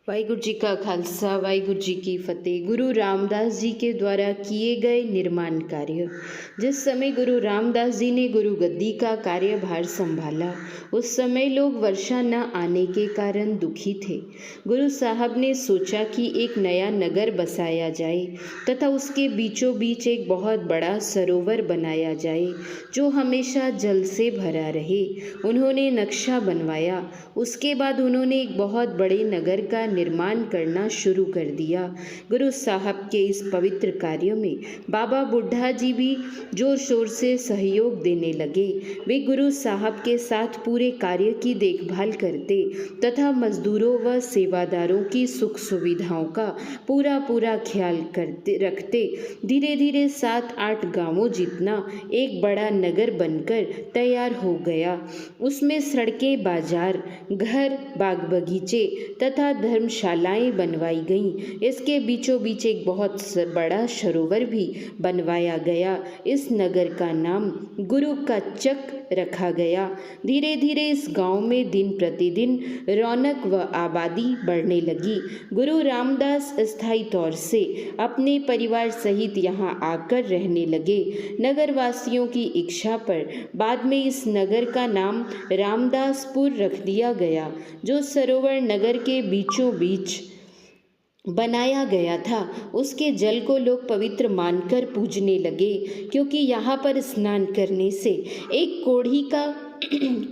वाहिगुरु जी का खालसा वाहिगुरु जी की फतेह। गुरु रामदास जी के द्वारा किए गए निर्माण कार्य। जिस समय गुरु रामदास जी ने गुरु गद्दी का कार्यभार संभाला, उस समय लोग वर्षा न आने के कारण दुखी थे। गुरु साहब ने सोचा कि एक नया नगर बसाया जाए तथा उसके बीचों बीच एक बहुत बड़ा सरोवर बनाया जाए जो हमेशा जल से भरा रहे। उन्होंने नक्शा बनवाया। उसके बाद उन्होंने एक बहुत बड़े नगर का निर्माण करना शुरू कर दिया। गुरु साहब के इस पवित्र कार्य में बाबा बुढ़ा जी भी जोर शोर से सहयोग देने लगे। वे गुरु साहब के साथ पूरे कार्य की देखभाल करते तथा मजदूरों व सेवादारों की सुख सुविधाओं का पूरा पूरा ख्याल रखते। धीरे धीरे 7-8 गांवों जितना एक बड़ा नगर बनकर तैयार हो गया। उसमें सड़कें, बाजार, घर, बाग बगीचे तथा धर्मशालाएं बनवाई गईं। इसके बीचों बीच एक बहुत बड़ा सरोवर भी बनवाया गया। इस नगर का नाम गुरु का चक रखा गया। धीरे धीरे इस गांव में दिन प्रतिदिन रौनक व आबादी बढ़ने लगी। गुरु रामदास अस्थायी तौर से अपने परिवार सहित यहाँ आकर रहने लगे। नगरवासियों की इच्छा पर बाद में इस नगर का नाम रामदासपुर रख दिया गया, जो सरोवर नगर के बीचों बीच बनाया गया था। उसके जल को लोग पवित्र मानकर पूजने लगे, क्योंकि यहाँ पर स्नान करने से एक कोढ़ी का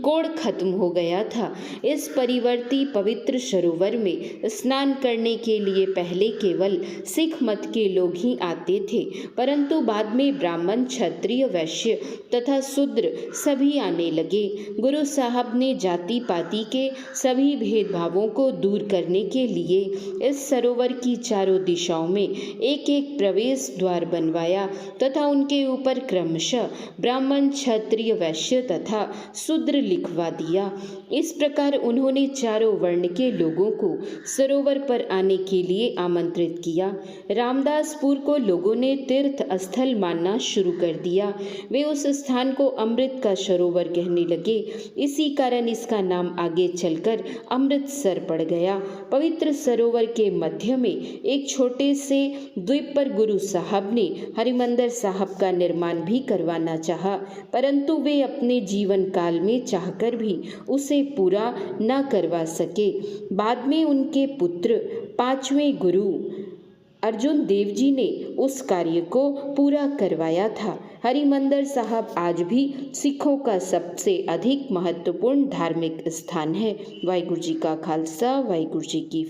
कोढ़ खत्म हो गया था। इस परिवर्ती पवित्र सरोवर में स्नान करने के लिए पहले केवल सिख मत के लोग ही आते थे, परंतु बाद में ब्राह्मण, क्षत्रिय, वैश्य तथा शूद्र सभी आने लगे। गुरु साहब ने जाति पाति के सभी भेदभावों को दूर करने के लिए इस सरोवर की चारों दिशाओं में एक एक प्रवेश द्वार बनवाया तथा उनके ऊपर क्रमशः ब्राह्मण, क्षत्रिय, वैश्य तथा शूद्र लिखवा दिया। इस प्रकार उन्होंने चारों वर्ण के लोगों को सरोवर पर आने के लिए आमंत्रित किया। रामदासपुर को लोगों ने तीर्थ स्थल मानना शुरू कर दिया। वे उस स्थान को अमृत का सरोवर कहने लगे। इसी कारण इसका नाम आगे चलकर अमृतसर पड़ गया। पवित्र सरोवर के मध्य में एक छोटे से द्वीप पर गुरु साहब ने हरिमंदिर साहब का निर्माण भी करवाना चाहा, परंतु वे अपने जीवन काल में चाहकर भी उसे पूरा न करवा सके। बाद में उनके पुत्र 5वें गुरु अर्जुन देव जी ने उस कार्य को पूरा करवाया था। हरिमंदिर साहब आज भी सिखों का सबसे अधिक महत्वपूर्ण धार्मिक स्थान है। वाहिगुरु जी का खालसा वाहिगुरु जी की